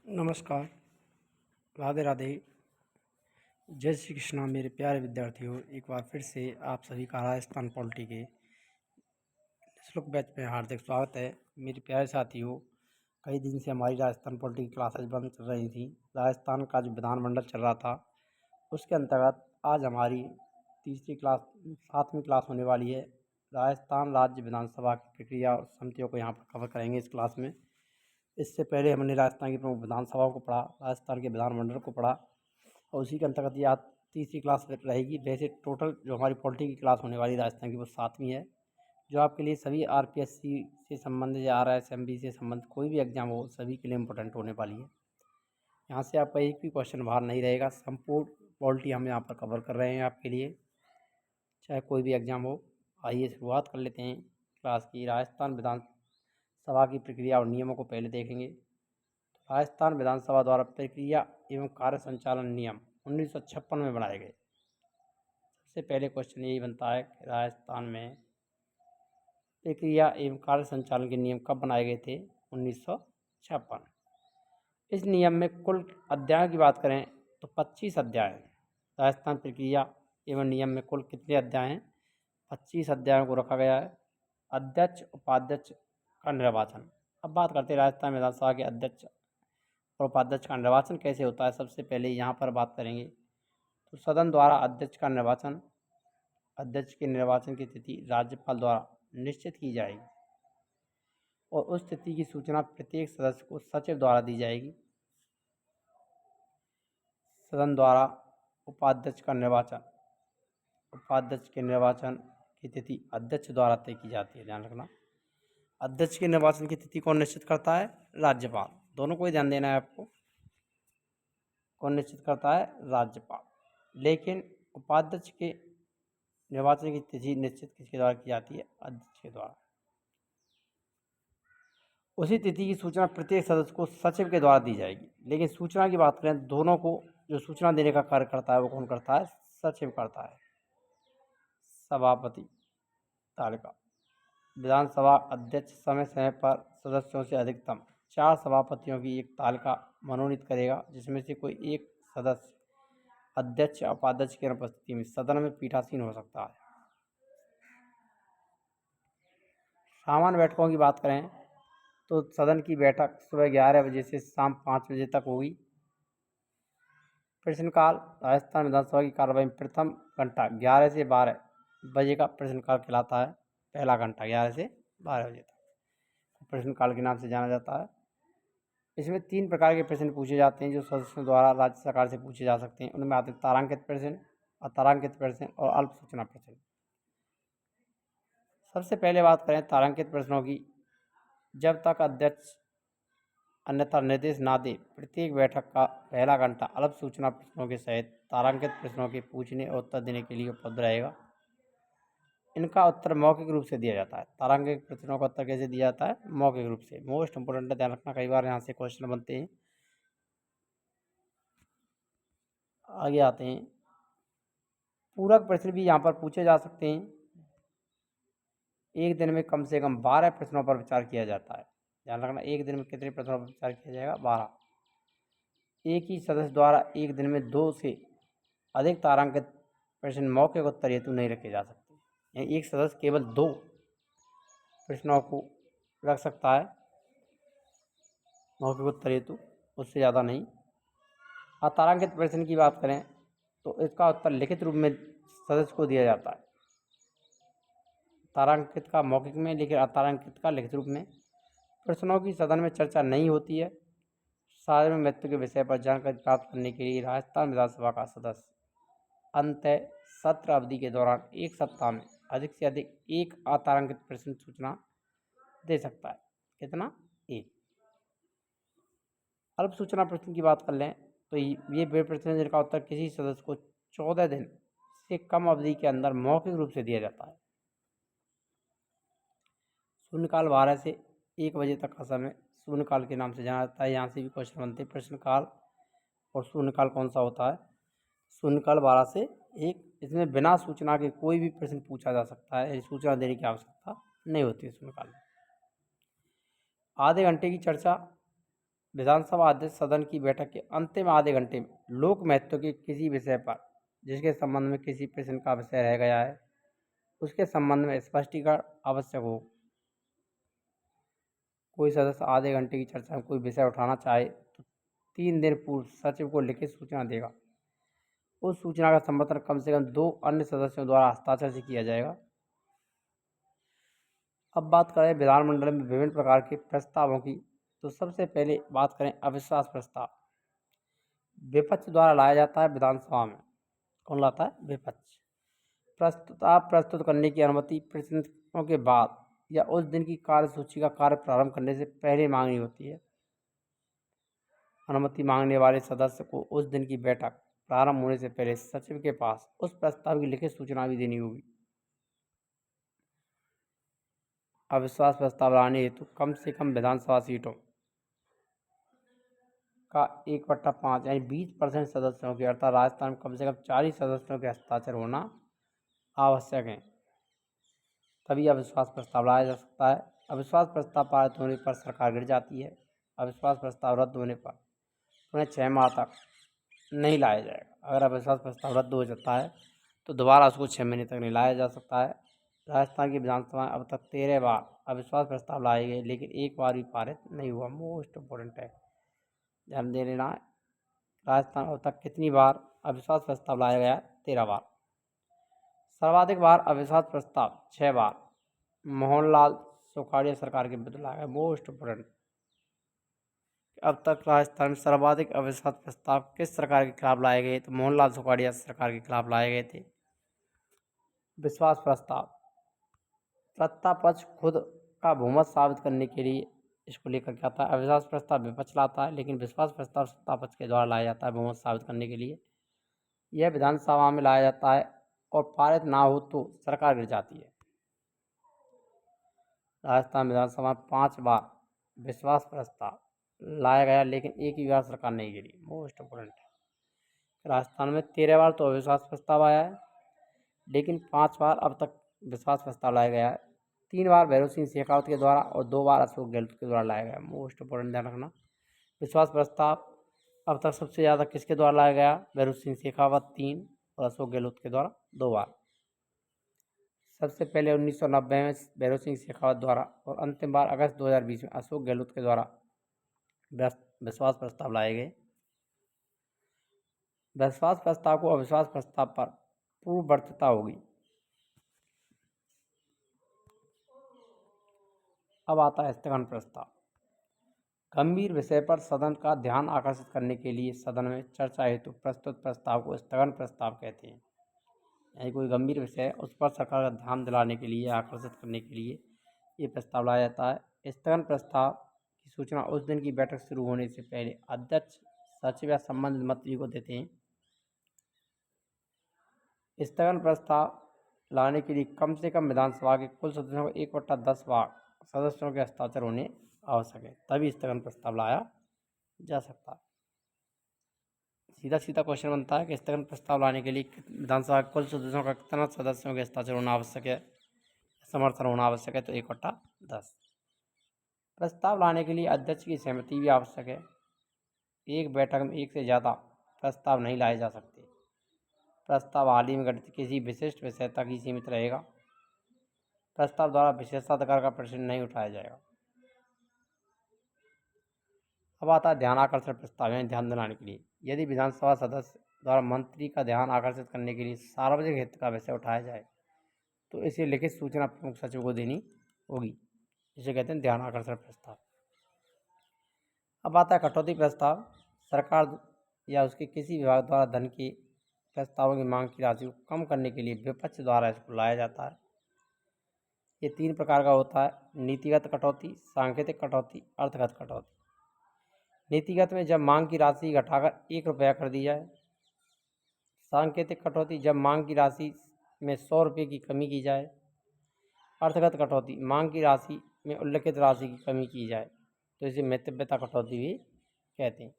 नमस्कार, राधे राधे, जय श्री कृष्णा मेरे प्यारे विद्यार्थियों। एक बार फिर से आप सभी का राजस्थान पॉलिटी के निःशुल्क बैच में हार्दिक स्वागत है। मेरे प्यारे साथियों, कई दिन से हमारी राजस्थान पॉलिटी की क्लासेज बंद चल रही थी। राजस्थान का जो विधानमंडल चल रहा था, उसके अंतर्गत आज हमारी तीसरी क्लास 7वीं क्लास होने वाली है। राजस्थान राज्य विधानसभा की प्रक्रिया और समितियों को यहाँ पर कवर करेंगे इस क्लास में। इससे पहले हमने राजस्थान की प्रमुख विधानसभाओं को पढ़ा, राजस्थान के विधानमंडल को पढ़ा और उसी के अंतर्गत ये आज तीसरी क्लास रहेगी। वैसे टोटल जो हमारी पॉलिटी की क्लास होने वाली राजस्थान की वो 7वीं है, जो आपके लिए सभी आरपीएससी से संबंधित या आरएसएमबी से संबंधित कोई भी एग्जाम हो सभी के लिए इम्पोर्टेंट होने वाली है। यहाँ से आपका एक भी क्वेश्चन बाहर नहीं रहेगा। संपूर्ण पॉलिटी हम यहाँ पर कवर कर रहे हैं आपके लिए, चाहे कोई भी एग्जाम हो। आइए शुरुआत कर लेते हैं क्लास की। राजस्थान विधानसभा की प्रक्रिया और नियमों को पहले देखेंगे। राजस्थान विधानसभा द्वारा प्रक्रिया एवं कार्य संचालन नियम 1956 में बनाए गए। सबसे पहले क्वेश्चन यही बनता है कि राजस्थान में प्रक्रिया एवं कार्य संचालन के नियम कब बनाए गए थे? 1956। इस नियम में कुल अध्यायों की बात करें तो 25 अध्याय हैं। राजस्थान प्रक्रिया एवं नियम में कुल कितने अध्याय हैं? 25 अध्यायों को रखा गया है। अध्यक्ष उपाध्यक्ष का निर्वाचन। अब बात करते हैं राजस्थान विधानसभा के अध्यक्ष और उपाध्यक्ष का निर्वाचन कैसे होता है। सबसे पहले यहाँ पर बात करेंगे तो सदन द्वारा अध्यक्ष का निर्वाचन। अध्यक्ष के निर्वाचन की तिथि राज्यपाल द्वारा निश्चित की जाएगी और उस तिथि की सूचना प्रत्येक सदस्य को सचिव द्वारा दी जाएगी। सदन द्वारा उपाध्यक्ष का निर्वाचन। उपाध्यक्ष के निर्वाचन की तिथि अध्यक्ष द्वारा तय की जाती है, ध्यान रखना। अध्यक्ष के निर्वाचन की तिथि कौन निश्चित करता है? राज्यपाल। दोनों को ही ध्यान देना है आपको। कौन निश्चित करता है? राज्यपाल। लेकिन उपाध्यक्ष के निर्वाचन की तिथि निश्चित किसके द्वारा की जाती है? अध्यक्ष के द्वारा। उसी तिथि की सूचना प्रत्येक सदस्य को सचिव के द्वारा दी जाएगी। लेकिन सूचना की बात करें, दोनों को जो सूचना देने का कार्य करता है वो कौन करता है? सचिव करता है। सभापति तालिका। विधानसभा अध्यक्ष समय समय पर सदस्यों से अधिकतम 4 सभापतियों की एक तालिका मनोनीत करेगा, जिसमें से कोई एक सदस्य अध्यक्ष या उपाध्यक्ष की अनुपस्थिति में सदन में पीठासीन हो सकता है। सामान्य बैठकों की बात करें तो सदन की बैठक सुबह 11 बजे से शाम 5 बजे तक होगी। प्रश्नकाल राजस्थान विधानसभा की कार्यवाही में प्रथम घंटा 11 से 12 बजे का प्रश्नकाल कहलाता है। पहला घंटा 11 से 12 बजे तक प्रश्नकाल के नाम से जाना जाता है। इसमें 3 प्रकार के प्रश्न पूछे जाते हैं जो सदस्यों द्वारा राज्य सरकार से पूछे जा सकते हैं। उनमें आते हैं तारांकित प्रश्न, अतारांकित प्रश्न और अल्प सूचना प्रश्न। सबसे पहले बात करें तारांकित प्रश्नों की। जब तक अध्यक्ष अन्यथा निर्देश ना दे, प्रत्येक बैठक का पहला घंटा अल्प सूचना प्रश्नों के सहित तारांकित प्रश्नों के पूछने और उत्तर देने के लिए उपलब्ध रहेगा। इनका उत्तर मौखिक रूप से दिया जाता है। तारांकित प्रश्नों का उत्तर कैसे दिया जाता है? मौखिक रूप से। मोस्ट इंपोर्टेंट है, ध्यान रखना, कई बार यहाँ से क्वेश्चन बनते हैं। आगे आते हैं, पूरक प्रश्न भी यहाँ पर पूछे जा सकते हैं। एक दिन में कम से कम 12 प्रश्नों पर विचार किया जाता है। ध्यान रखना, एक दिन में कितने प्रश्नों पर विचार किया जाएगा? 12। एक ही सदस्य द्वारा एक दिन में 2 से अधिक तारांकित प्रश्न मौखिक उत्तर हेतु नहीं रखे जा सकते। यानी एक सदस्य केवल 2 प्रश्नों को रख सकता है मौखिक उत्तर हेतु, उससे ज़्यादा नहीं। अतारांकित प्रश्न की बात करें तो इसका उत्तर लिखित रूप में सदस्य को दिया जाता है। तारांकित का मौखिक में, लेकिन अतारांकित का लिखित रूप में। प्रश्नों की सदन में चर्चा नहीं होती है। सार्वजनिक महत्व के विषय पर जानकारी प्राप्त करने के लिए राजस्थान विधानसभा का सदस्य अंततः सत्र अवधि के दौरान 1 सप्ताह में अधिक से अधिक 1 अतारांकित प्रश्न सूचना दे सकता है। कितना? 1। अल्प सूचना प्रश्न की बात कर लें तो ये वे प्रश्न हैं जिनका उत्तर किसी सदस्य को 14 दिन से कम अवधि के अंदर मौखिक रूप से दिया जाता है। शून्यकाल 12 से 1 बजे तक का समय शून्यकाल के नाम से जाना जाता है। यहाँ से भी क्वेश्चन बनते हैं। प्रश्नकाल और शून्यकाल कौन सा होता है? शून्यकाल 12 से 1। इसमें बिना सूचना के कोई भी प्रश्न पूछा जा सकता है, सूचना देने की आवश्यकता नहीं होती है शून्यकाल में। आधे घंटे की चर्चा विधानसभा अध्यक्ष सदन की बैठक के अंतिम आधे घंटे में लोक महत्व के किसी विषय पर जिसके संबंध में किसी प्रश्न का विषय रह गया है उसके संबंध में स्पष्टीकरण आवश्यक हो। कोई सदस्य आधे घंटे की चर्चा में कोई विषय उठाना चाहे तो 3 दिन पूर्व सचिव को लिखित सूचना देगा। उस सूचना का समर्थन कम से कम 2 अन्य सदस्यों द्वारा हस्ताक्षर से किया जाएगा। अब बात करें विधानमंडल में विभिन्न प्रकार के प्रस्तावों की, तो सबसे पहले बात करें अविश्वास प्रस्ताव। विपक्ष द्वारा लाया जाता है विधानसभा में। कौन लाता है? विपक्ष। प्रस्ताव प्रस्तुत करने की अनुमति प्रतिनिधियों के बाद या उस दिन की कार्यसूची का कार्य प्रारंभ करने से पहले मांगनी होती है। अनुमति मांगने वाले सदस्य को उस दिन की बैठक प्रारंभ होने से पहले सचिव के पास उस प्रस्ताव की लिखित सूचना भी देनी होगी। अविश्वास प्रस्ताव लाने हेतु कम से कम विधानसभा सीटों का 1/5 यानी 20% सदस्यों के अर्थात राजस्थान में कम से कम 40 सदस्यों के हस्ताक्षर होना आवश्यक है, तभी अविश्वास प्रस्ताव लाया जा सकता है। अविश्वास प्रस्ताव पारित होने पर सरकार गिर जाती है। अविश्वास प्रस्ताव रद्द होने पर उन्हें 6 माह तक नहीं लाया जाएगा। अगर अविश्वास प्रस्ताव रद्द हो जाता है तो दोबारा उसको 6 महीने तक नहीं लाया जा सकता है। राजस्थान की विधानसभा में अब तक 13 बार अविश्वास प्रस्ताव लाए गए, लेकिन एक बार भी पारित नहीं हुआ। मोस्ट इम्पोर्टेंट है, ध्यान दे लेना। राजस्थान अब तक कितनी बार अविश्वास प्रस्ताव लाया गया? 13 बार। सर्वाधिक बार अविश्वास प्रस्ताव 6 बार मोहनलाल सुखाड़िया सरकार के विरुद्ध लाया गया। मोस्ट इम्पोर्टेंट, अब तक राजस्थान में सर्वाधिक अविश्वास प्रस्ताव किस सरकार के खिलाफ लाए गए? तो मोहनलाल सुखाड़िया सरकार के खिलाफ लाए गए थे। विश्वास प्रस्ताव सत्ता पक्ष खुद का बहुमत साबित करने के लिए इसको लेकर के आता है। अविश्वास प्रस्ताव विपक्ष लाता है, लेकिन विश्वास प्रस्ताव सत्ता पक्ष के द्वारा लाया जाता है बहुमत साबित करने के लिए। यह विधानसभा में लाया जाता है और पारित ना हो तो सरकार गिर जाती है। राजस्थान विधानसभा में 5 बार विश्वास प्रस्ताव लाया गया, लेकिन एक भी बार सरकार नहीं गिरी। मोस्ट इम्पोर्टेंट है। राजस्थान में 13 बार तो अविश्वास प्रस्ताव आया है, लेकिन 5 बार अब तक विश्वास प्रस्ताव लाया गया है। 3 बार भैरव सिंह शेखावत के द्वारा और 2 बार अशोक गहलोत के द्वारा लाया गया। मोस्ट इम्पोर्टेंट ध्यान रखना। विश्वास प्रस्ताव अब तक सबसे ज़्यादा किसके द्वारा लाया गया? भैरव सिंह शेखावत 3 और अशोक गहलोत के द्वारा 2 बार। सबसे पहले 1990 में भैरव सिंह शेखावत द्वारा और अंतिम बार अगस्त 2020 में अशोक गहलोत के द्वारा विश्वास प्रस्ताव लाए गए। विश्वास प्रस्ताव को अविश्वास प्रस्ताव पर पूर्ववर्तीता होगी। अब आता है स्थगन प्रस्ताव। गंभीर विषय पर सदन का ध्यान आकर्षित करने के लिए सदन में चर्चा हेतु प्रस्तुत प्रस्ताव को स्थगन प्रस्ताव कहते हैं। यानी कोई गंभीर विषय है उस पर सरकार का ध्यान दिलाने के लिए, आकर्षित करने के लिए ये प्रस्ताव लाया जाता है। स्थगन प्रस्ताव की सूचना उस दिन की बैठक शुरू होने से पहले अध्यक्ष, सचिव या संबंधित मंत्री को देते हैं। स्थगन प्रस्ताव लाने के लिए कम से कम विधानसभा के कुल सदस्यों को 1/10 भाग सदस्यों के हस्ताक्षर होने आवश्यक है, तभी स्थगन प्रस्ताव लाया जा सकता है। सीधा सीधा क्वेश्चन बनता है कि स्थगन प्रस्ताव लाने के लिए विधानसभा के कुल सदस्यों का कितना सदस्यों के हस्ताक्षर होना आवश्यक है, समर्थन होना आवश्यक है? तो 1/10। प्रस्ताव लाने के लिए अध्यक्ष की सहमति भी आवश्यक है। एक बैठक में एक से ज़्यादा प्रस्ताव नहीं लाए जा सकते। प्रस्ताव हाल ही में गठित किसी विशिष्ट विषय तक ही सीमित रहेगा। प्रस्ताव द्वारा विशेषाधिकार का प्रश्न नहीं उठाया जाएगा। अब आता है ध्यान आकर्षण प्रस्ताव, यानी ध्यान दिलाने के लिए। यदि विधानसभा सदस्य द्वारा मंत्री का ध्यान आकर्षित करने के लिए सार्वजनिक हित का विषय उठाया जाए तो इसे लिखित सूचना प्रमुख सचिव को देनी होगी। इसे कहते हैं ध्यान आकर्षण प्रस्ताव। अब आता है कटौती प्रस्ताव। सरकार या उसके किसी विभाग द्वारा धन के प्रस्तावों की मांग की राशि को कम करने के लिए विपक्ष द्वारा इसको लाया जाता है। ये 3 प्रकार का होता है: नीतिगत कटौती, सांकेतिक कटौती, अर्थगत कटौती। नीतिगत में जब मांग की राशि घटाकर 1 रुपया कर दी जाए। सांकेतिक कटौती जब मांग की राशि में 100 रुपये की कमी की जाए। अर्थगत कटौती मांग की राशि में उल्लिखित राशि की कमी की जाए, तो इसे मितव्ययता कटौती भी कहते हैं।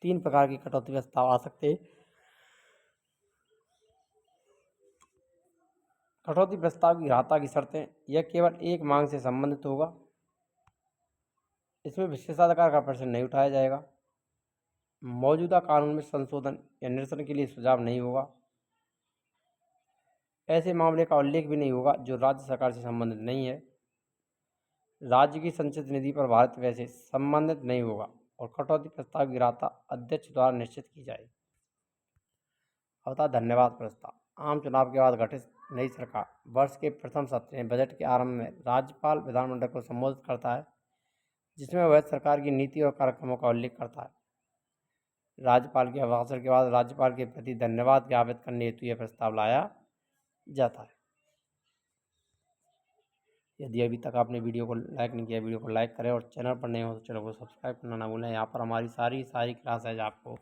3 प्रकार की कटौती प्रस्ताव आ सकते हैं। कटौती प्रस्ताव की ग्राह्यता की शर्तें: यह केवल एक मांग से संबंधित होगा। इसमें विशेषाधिकार का प्रश्न नहीं उठाया जाएगा। मौजूदा कानून में संशोधन या निरसन के लिए सुझाव नहीं होगा। ऐसे मामले का उल्लेख भी नहीं होगा जो राज्य सरकार से संबंधित नहीं है। राज्य की संचित निधि पर भारत वैसे संबंधित नहीं होगा और कटौती प्रस्ताव की राशि अध्यक्ष द्वारा निश्चित की जाएगी। अवता धन्यवाद प्रस्ताव। आम चुनाव के बाद गठित नई सरकार वर्ष के प्रथम सत्र में बजट के आरंभ में राज्यपाल विधानमंडल को संबोधित करता है, जिसमें वह सरकार की नीति और कार्यक्रमों का उल्लेख करता है। राज्यपाल के अभिभाषण के बाद राज्यपाल के प्रति धन्यवाद ज्ञापित करने हेतु यह प्रस्ताव लाया जाता है। यदि अभी तक आपने वीडियो को लाइक नहीं किया, वीडियो को लाइक करें और चैनल पर नए हो तो चैनल को सब्सक्राइब करना ना भूलें। यहाँ पर हमारी सारी क्लासेज आपको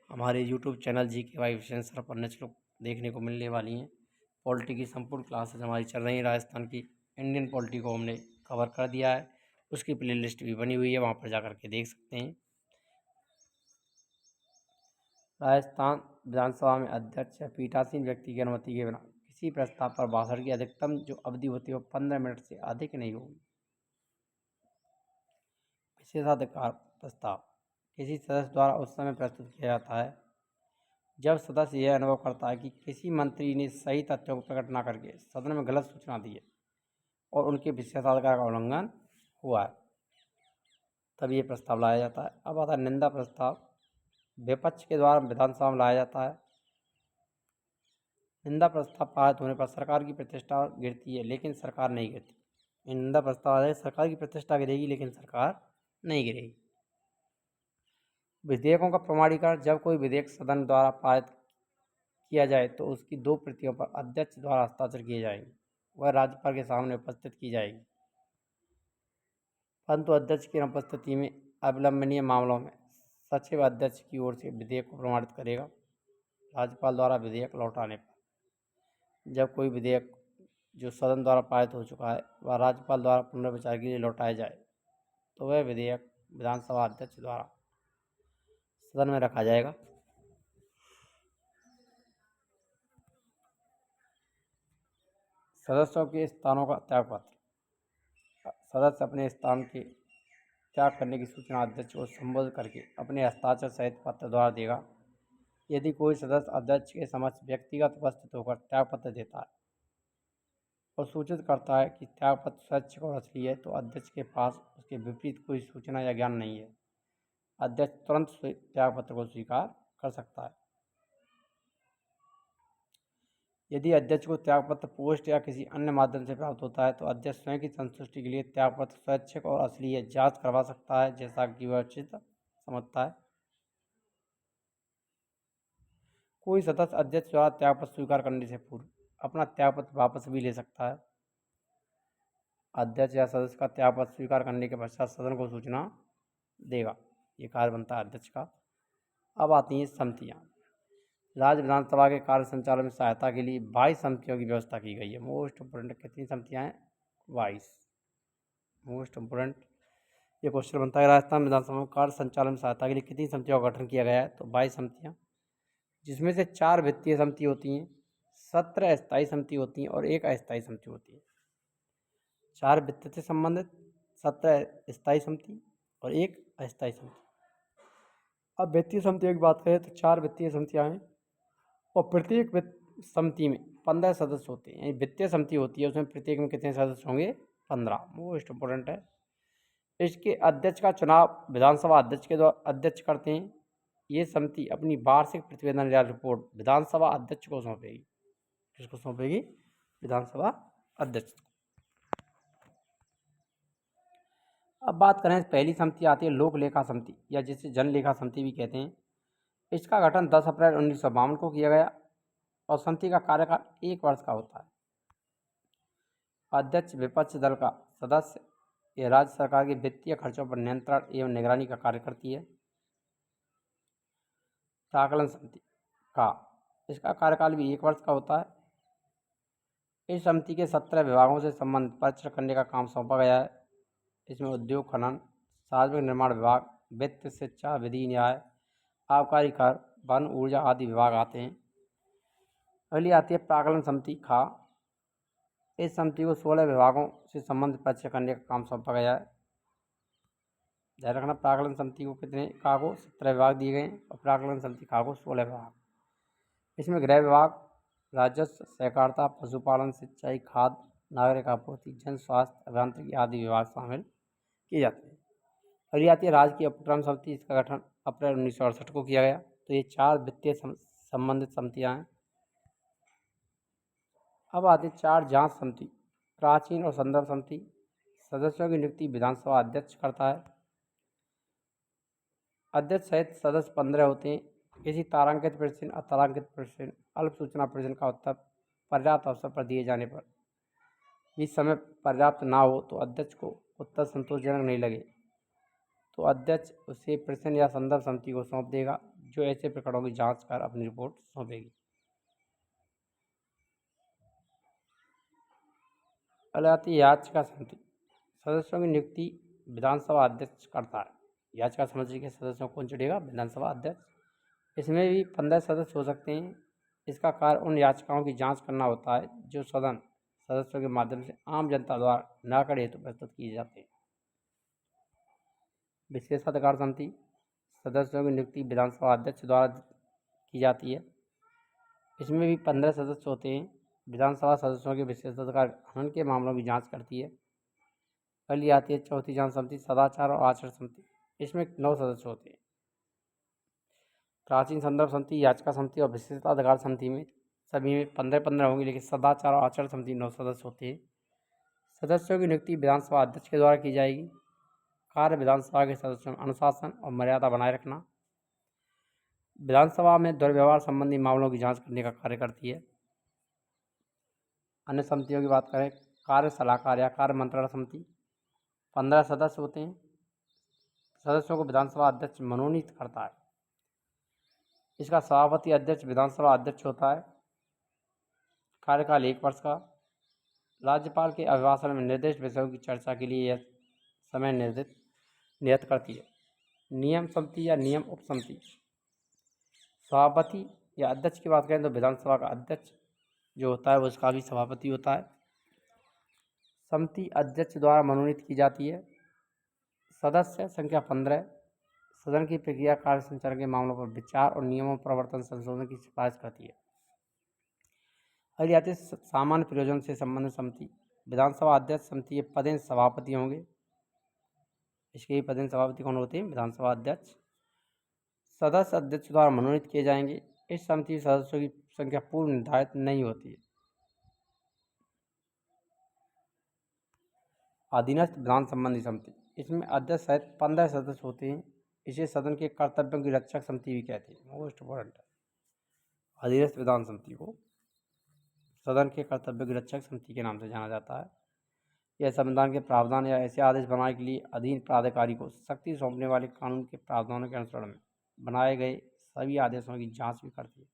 हमारे यूट्यूब चैनल GKY विषय सर पर निःशुल्क देखने को मिलने वाली हैं। पॉलिटी की संपूर्ण क्लासेज हमारी चल रही हैं। राजस्थान की इंडियन पॉलिटी को हमने कवर कर दिया है, उसकी प्लेलिस्ट भी बनी हुई है, वहाँ पर जा कर के देख सकते हैं। राजस्थान विधानसभा में अध्यक्ष या पीठासीन व्यक्ति की अनुमति के बिना किसी प्रस्ताव पर भाषण की अधिकतम जो अवधि होती है वो 15 मिनट से अधिक नहीं होगी। विशेषाधिकार प्रस्ताव किसी सदस्य द्वारा उस समय प्रस्तुत किया जाता है जब सदस्य यह अनुभव करता है कि किसी मंत्री ने सही तथ्यों को प्रकट न करके सदन में गलत सूचना दी है और उनके विशेषाधिकार का उल्लंघन हुआ है, तब ये प्रस्ताव लाया जाता है। अब आता है निंदा प्रस्ताव। विपक्ष के द्वारा विधानसभा में लाया जाता है। निंदा प्रस्ताव पारित होने पर सरकार की प्रतिष्ठा गिरती है, लेकिन सरकार नहीं गिरती। निंदा प्रस्ताव है, सरकार की प्रतिष्ठा गिरेगी लेकिन सरकार नहीं गिरेगी। विधेयकों का प्रमाणीकरण। जब कोई विधेयक सदन द्वारा पारित किया जाए तो उसकी 2 प्रतियों पर अध्यक्ष द्वारा हस्ताक्षर किए जाएंगे, वह राज्यपाल के सामने उपस्थित की जाएगी, परंतु अध्यक्ष की अनुपस्थिति में अविलंबनीय मामलों में सचिव अध्यक्ष की ओर से विधेयक को प्रमाणित करेगा। राज्यपाल द्वारा विधेयक लौटाने पर जब कोई विधेयक जो सदन द्वारा पारित हो चुका है वह राज्यपाल द्वारा पुनर्विचार के लिए लौटाया जाए तो वह विधेयक विधानसभा अध्यक्ष द्वारा सदन में रखा जाएगा। सदस्यों के स्थानों का त्यागपत्र। सदस्य अपने स्थान के त्याग करने की सूचना अध्यक्ष को संबोधित करके अपने हस्ताक्षर सहित पत्र द्वारा देगा। यदि कोई सदस्य अध्यक्ष के समक्ष व्यक्तिगत उपस्थित होकर त्यागपत्र देता है और सूचित करता है कि त्यागपत्र स्वैच्छिक और असली है, तो अध्यक्ष के पास उसके विपरीत कोई सूचना या ज्ञान नहीं है। अध्यक्ष तुरंत त्यागपत्र को स्वीकार कर सकता है। यदि अध्यक्ष को त्यागपत्र पोस्ट या किसी अन्य माध्यम से प्राप्त होता है तो अध्यक्ष स्वयं की संतुष्टि के लिए त्यागपत्र स्वैच्छिक और असली है जांच करवा सकता है, जैसा कि वह उचित समझता है। कोई सदस्य अध्यक्ष द्वारा त्यागपत्र स्वीकार करने से पूर्व अपना त्यागपत्र वापस भी ले सकता है। अध्यक्ष या सदस्य का त्यागपत्र स्वीकार करने के पश्चात सदन को सूचना देगा। ये कार्य बनता है अध्यक्ष का। अब आती हैं समितियाँ। राज्य विधानसभा के कार्य संचालन में सहायता के लिए 22 समितियों की व्यवस्था की गई है। मोस्ट इम्पोर्टेंट कितनी समितियाँ हैं? 22। मोस्ट इम्पोर्टेंट ये क्वेश्चन बनता है। राजस्थान विधानसभा में कार्य संचालन में सहायता के लिए कितनी समितियों का गठन किया गया है? तो 22 समितियाँ, जिसमें से 4 वित्तीय समिति होती हैं, 17 स्थायी समिति होती हैं और 1 अस्थायी समिति होती है। 4 वित्त से संबंधित, 17 स्थायी समिति और 1 अस्थायी समिति। अब वित्तीय समितियों की बात करें तो 4 वित्तीय समितियाँ हैं और प्रत्येक वित्त समिति में 15 सदस्य होते हैं। यानी वित्तीय समिति होती है उसमें प्रत्येक में कितने सदस्य होंगे? 15। मोस्ट इम्पोर्टेंट है। इसके अध्यक्ष का चुनाव विधानसभा अध्यक्ष के द्वारा अध्यक्ष करते हैं। ये समिति अपनी वार्षिक प्रतिवेदन या रिपोर्ट विधानसभा अध्यक्ष को सौंपेगी। किसको सौंपेगी? विधानसभा अध्यक्ष को। अब बात करें, पहली समिति आती है लोक लेखा समिति या जिसे जन लेखा समिति भी कहते हैं। इसका गठन 10 अप्रैल 1952 को किया गया और समिति का कार्यकाल 1 वर्ष का होता है। अध्यक्ष विपक्ष दल का सदस्य, यह राज्य सरकार के वित्तीय खर्चों पर नियंत्रण एवं निगरानी का कार्य करती है। प्राकलन समिति का इसका कार्यकाल भी 1 वर्ष का होता है। इस समिति के 17 विभागों से संबंधित परीक्षण करने का काम सौंपा गया है। इसमें उद्योग खनन, सार्वजनिक निर्माण विभाग, वित्त, शिक्षा, विधि न्याय, आबकारी कर, वन, ऊर्जा आदि विभाग आते हैं। पहली आती है प्राकलन समिति खा। इस समिति को 16 विभागों से संबंधित परीक्षण करने का काम सौंपा गया है। ध्यान रखना, प्राकलन समिति को कितने का को 17 विभाग दिए गए हैं और प्राकलन समिति का को 16 विभाग। इसमें गृह विभाग, राजस्व, सहकारिता, पशुपालन, सिंचाई, खाद्य, नागरिक आपूर्ति, जन स्वास्थ्य, अभियांत्रिकी आदि विभाग शामिल किए जाते हैं। अगली आती है राज्य की उपक्रम समिति। इसका गठन अप्रैल 1968 को किया गया। तो ये 4 वित्तीय संबंधित समितियां हैं। अब आती है 4 जांच समिति। प्राचीन और संदर्भ समिति। सदस्यों की नियुक्ति विधानसभा अध्यक्ष करता है। अध्यक्ष सहित सदस्य 15 होते हैं। किसी तारांकित प्रश्न, अतारांकित प्रश्न, अल्प सूचना प्रश्न का उत्तर पर्याप्त अवसर पर दिए जाने पर भी समय पर्याप्त ना हो तो अध्यक्ष को उत्तर संतोषजनक नहीं लगे तो अध्यक्ष उसे प्रश्न या संदर्भ समिति को सौंप देगा, जो ऐसे प्रकरणों की जांच कर अपनी रिपोर्ट सौंपेगी। आती है याचिका समिति। सदस्यों की नियुक्ति विधानसभा अध्यक्ष करता है। याचिका समिति के सदस्यों को कौन चुनेगा? विधानसभा अध्यक्ष। इसमें भी 15 सदस्य हो सकते हैं। इसका कार्य उन याचिकाओं की जांच करना होता है जो सदन सदस्यों के माध्यम से आम जनता द्वारा निराकरण हेतु प्रस्तुत किए जाते हैं। विशेषाधिकार समिति। सदस्यों की नियुक्ति विधानसभा अध्यक्ष द्वारा की जाती है। इसमें भी 15 सदस्य होते हैं। विधानसभा सदस्यों के विशेषाधिकार हनन के मामलों की जांच करती है। अगली आती है चौथी जांच समिति, सदाचार और आचरण समिति। इसमें 9 सदस्य होते हैं। प्राचीन संदर्भ समिति, याचिका समिति और विशेषाधिकार समिति में सभी में 15-15 होंगे, लेकिन सदाचार और आचरण समिति 9 सदस्य होते हैं। सदस्यों की नियुक्ति विधानसभा अध्यक्ष के द्वारा की जाएगी। कार्य विधानसभा के सदस्यों में अनुशासन और मर्यादा बनाए रखना, विधानसभा में दुर्व्यवहार संबंधी मामलों की जांच करने का कार्य करती है। अन्य समितियों की बात करें, कार्य सलाहकार या कार्य मंत्रणा समिति। 15 सदस्य होते हैं। सदस्यों को विधानसभा अध्यक्ष मनोनीत करता है। इसका सभापति अध्यक्ष विधानसभा अध्यक्ष होता है। कार्यकाल 1 वर्ष का। राज्यपाल के अभिभाषण में निर्दिष्ट विषयों की चर्चा के लिए यह समय नियत करती है। नियम समिति या नियम उप समिति। सभापति या अध्यक्ष की बात करें तो विधानसभा का अध्यक्ष जो होता है वो उसका भी सभापति होता है। समिति अध्यक्ष द्वारा मनोनीत की जाती है। सदस्य संख्या 15। सदन की प्रक्रिया, कार्य संचालन के मामलों पर विचार और नियमों प्रवर्तन संशोधन की सिफारिश करती है। अगली आती है सामान्य प्रयोजन से संबंधित समिति। विधानसभा अध्यक्ष समिति के पदेन सभापति होंगे। इसके पदेन सभापति कौन होते हैं? विधानसभा अध्यक्ष। सदस्य अध्यक्ष द्वारा मनोनीत किए जाएंगे। इस समिति सदस्यों की संख्या पूर्व निर्धारित नहीं होती है। अधीनस्थ विधान संबंधी समिति। इसमें अध्यक्ष सहित 15 सदस्य होते हैं। इसे सदन के कर्तव्यों की रक्षक समिति भी कहते हैं। मोस्ट इम्पोर्टेंट है। अधीनस्थ विधान समिति को सदन के कर्तव्यों की रक्षक समिति के नाम से जाना जाता है। यह संविधान के प्रावधान या ऐसे आदेश बनाने के लिए अधीन प्राधिकारी को शक्ति सौंपने वाले कानून के प्रावधानों के अनुसरण में बनाए गए सभी आदेशों की जांच भी करती है।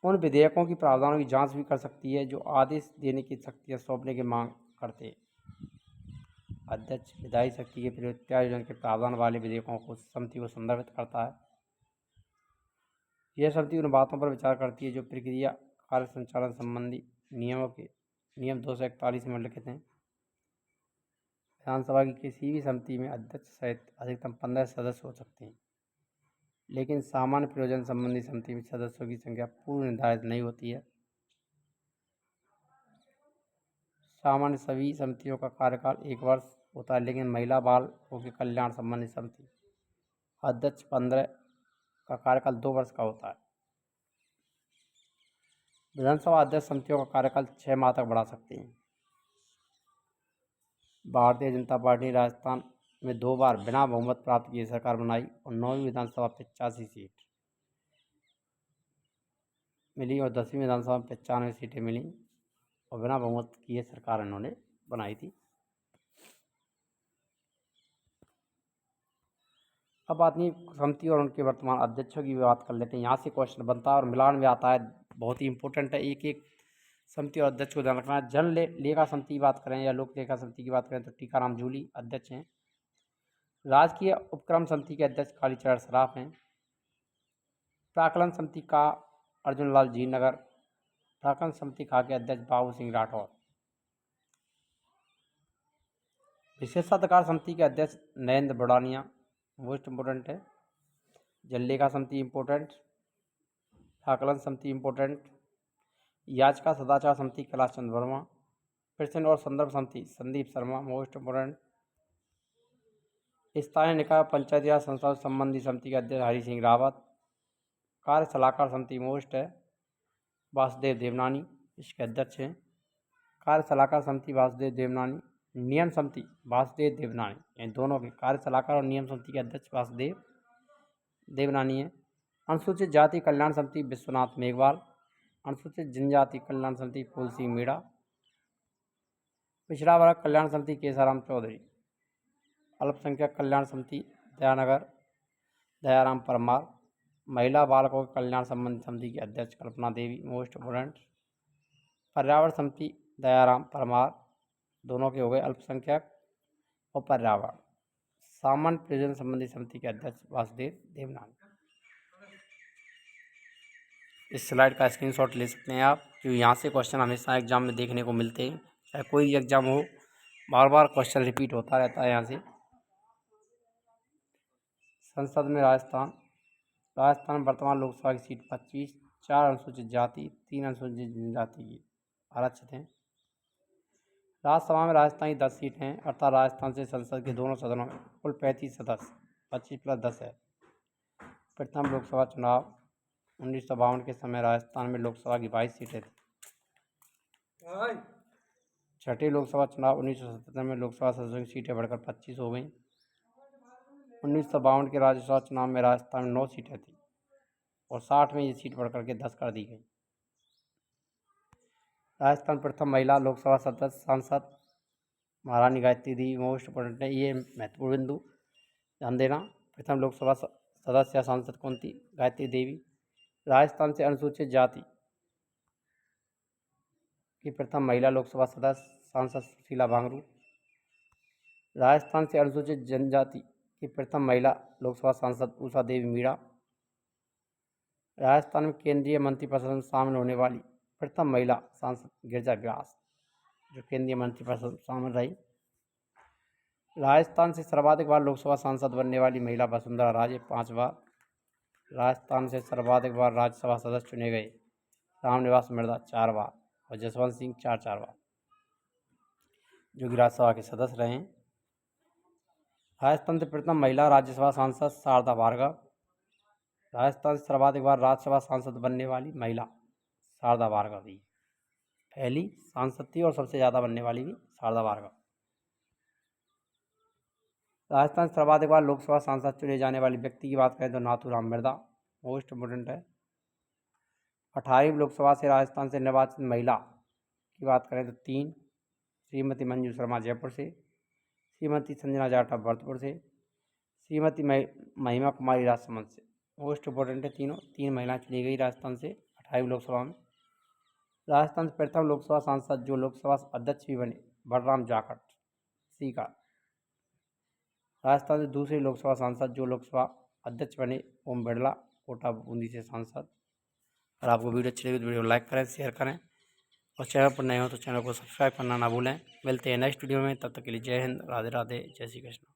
उन विधेयकों की प्रावधानों की जांच भी कर सकती है जो आदेश देने की शक्तियाँ सौंपने की मांग करते हैं। अध्यक्ष विधायी शक्ति के प्रयोग इत्यादि के प्रावधान वाले विधेयकों को समिति को संदर्भित करता है। यह समिति उन बातों पर विचार करती है जो प्रक्रिया, कार्य संचालन संबंधी नियमों के नियम 241 में उल्लिखित हैं। विधानसभा की किसी भी समिति में अध्यक्ष सहित अधिकतम 15 सदस्य हो सकते हैं, लेकिन सामान्य प्रयोजन संबंधी समिति में सदस्यों की संख्या पूर्व निर्धारित नहीं होती है। सामान्य सभी समितियों का कार्यकाल 1 वर्ष होता है, लेकिन महिला बालों के कल्याण संबंधी समिति अध्यक्ष 15 का कार्यकाल 2 वर्ष का होता है। विधानसभा अध्यक्ष समितियों का कार्यकाल 6 माह तक बढ़ा सकते हैं। भारतीय जनता पार्टी ने राजस्थान में 2 बार बिना बहुमत प्राप्त किए सरकार बनाई और 9वीं विधानसभा 85 सीट मिली और 10वीं विधानसभा में 95 सीटें मिली और बिना बहुमत किए सरकार इन्होंने बनाई थी। अब आदमी समिति और उनके वर्तमान अध्यक्षों की बात कर लेते हैं। यहाँ से क्वेश्चन बनता है और मिलान में आता है, बहुत ही इंपॉर्टेंट है। एक एक समिति और अध्यक्ष को ध्यान रखना है। जन लेखा समिति की बात करें या लोक लेखा समिति की बात करें तो टीकाराम जूली अध्यक्ष हैं। राजकीय उपक्रम समिति के अध्यक्ष कालीचरण सराफ हैं। प्राकलन समिति का अर्जुन लाल जी नगर। प्राकलन समिति खा के अध्यक्ष बाबू सिंह राठौर। विशेषाधिकार समिति के अध्यक्ष नरेंद्र बड़ानिया, मोस्ट इम्पोर्टेंट है। जल्लेका समिति इम्पोर्टेंट। आकलन समिति इम्पोर्टेंट। याचिका सदाचार समिति कैलाश चंद्र वर्मा। प्रश्न और संदर्भ समिति संदीप शर्मा, मोस्ट इम्पोर्टेंट। स्थानीय निकाय पंचायती राज संस्थाओं संबंधी समिति के अध्यक्ष हरि सिंह रावत। कार्य सलाहकार समिति मोस्ट है वासुदेव देवनानी, इसके अध्यक्ष हैं। कार्य सलाहकार समिति वासुदेव देवनानी। नियम समिति वासुदेव देवनानी, यानी दोनों के कार्य सलाहकार और नियम समिति के अध्यक्ष वासुदेव देवनानी है। अनुसूचित जाति कल्याण समिति विश्वनाथ मेघवाल। अनुसूचित जनजाति कल्याण समिति फूल सिंह मीणा। पिछड़ा वर्ग कल्याण समिति केसाराम चौधरी। अल्पसंख्यक कल्याण समिति दयाराम परमार। महिला बालकों के कल्याण संबंधी समिति की अध्यक्ष कल्पना देवी, मोस्ट इम्पोर्टेंट। पर्यावरण समिति दयाराम परमार, दोनों के हो गए अल्पसंख्यक और पर्यावरण। सामान्य प्रयोजन संबंधी समिति के अध्यक्ष वासुदेव देवनानी। इस स्लाइड का स्क्रीनशॉट ले सकते हैं आप, क्योंकि यहाँ से क्वेश्चन हमेशा एग्जाम में देखने को मिलते हैं। चाहे कोई एग्जाम हो, बार बार क्वेश्चन रिपीट होता रहता है। यहाँ से संसद में राजस्थान में वर्तमान लोकसभा की सीट 25, 4 अनुसूचित जाति, 3 अनुसूचित जनजाति की आरक्षित हैं। राज्यसभा में राजस्थान की 10 सीट हैं, अर्थात राजस्थान से संसद के दोनों सदनों में कुल 35 सदस्य, 25 + 10 है। प्रथम लोकसभा चुनाव 1952 के समय राजस्थान में लोकसभा की 22 सीटें थी। छठी लोकसभा चुनाव 1977 में लोकसभा सदस्यों की सीटें बढ़कर 25 हो गईं। 1952 के राज्यसभा चुनाव में राजस्थान में 9 सीटें थी और 60 में ये सीट बढ़कर के 10 कर दी गई। राजस्थान प्रथम महिला लोकसभा सदस्य सांसद महारानी गायत्री देवी, मोस्ट इम्पोर्टेंट है, ये महत्वपूर्ण बिंदु ध्यान देना। प्रथम लोकसभा सदस्य या सांसद कौन थी? गायत्री देवी। राजस्थान से अनुसूचित जाति की प्रथम महिला लोकसभा सदस्य सांसद सुशीला भांगरू। राजस्थान से अनुसूचित जनजाति की प्रथम महिला लोकसभा सांसद उषा देवी मीणा। राजस्थान में केंद्रीय मंत्रिपरिषद में शामिल होने वाली प्रथम महिला सांसद गिरिजा व्यास, जो केंद्रीय मंत्रिपरिषद में शामिल रही। राजस्थान से सर्वाधिक बार लोकसभा सांसद बनने वाली महिला वसुंधरा राजे, 5 बार। राजस्थान से सर्वाधिक बार राज्यसभा सदस्य चुने गए रामनिवास मिर्धा, 4 बार, और जसवंत सिंह 4 बार, जो कि राज्यसभा के सदस्य रहे। राजस्थान से प्रथम महिला राज्यसभा सांसद शारदा भार्गव। राजस्थान से सर्वाधिक बार राज्यसभा सांसद बनने वाली महिला शारदा भार्गव भी पहली सांसद थी और सबसे ज़्यादा बनने वाली भी शारदा भार्गव। राजस्थान से सर्वाधिक बार लोकसभा सांसद चुने जाने वाली व्यक्ति की बात करें तो नाथूराम मिर्धा, मोस्ट इम्पोर्टेंट है। 18वीं लोकसभा से राजस्थान से निर्वाचित महिला की बात करें तो 3, श्रीमती मंजू शर्मा जयपुर से, श्रीमती संजना जाटव भरतपुर से, श्रीमती महिमा कुमारी राजसमंद से। मोस्ट इम्पोर्टेंट है, 3 महिलाएं चुनी गई राजस्थान से 18वीं लोकसभा में। राजस्थान से प्रथम लोकसभा सांसद जो लोकसभा अध्यक्ष भी बने बलराम जाखड़, सीकर। राजस्थान से दूसरे लोकसभा सांसद जो लोकसभा अध्यक्ष बने ओम बिरला, कोटा बूंदी से सांसद। अगर आपको वीडियो अच्छी लगी तो वीडियो लाइक करें, शेयर करें, और चैनल पर नए हो तो चैनल को सब्सक्राइब करना ना भूलें। मिलते हैं नेक्स्ट वीडियो में, तब तक के लिए जय हिंद, राधे राधे, जय श्री कृष्ण।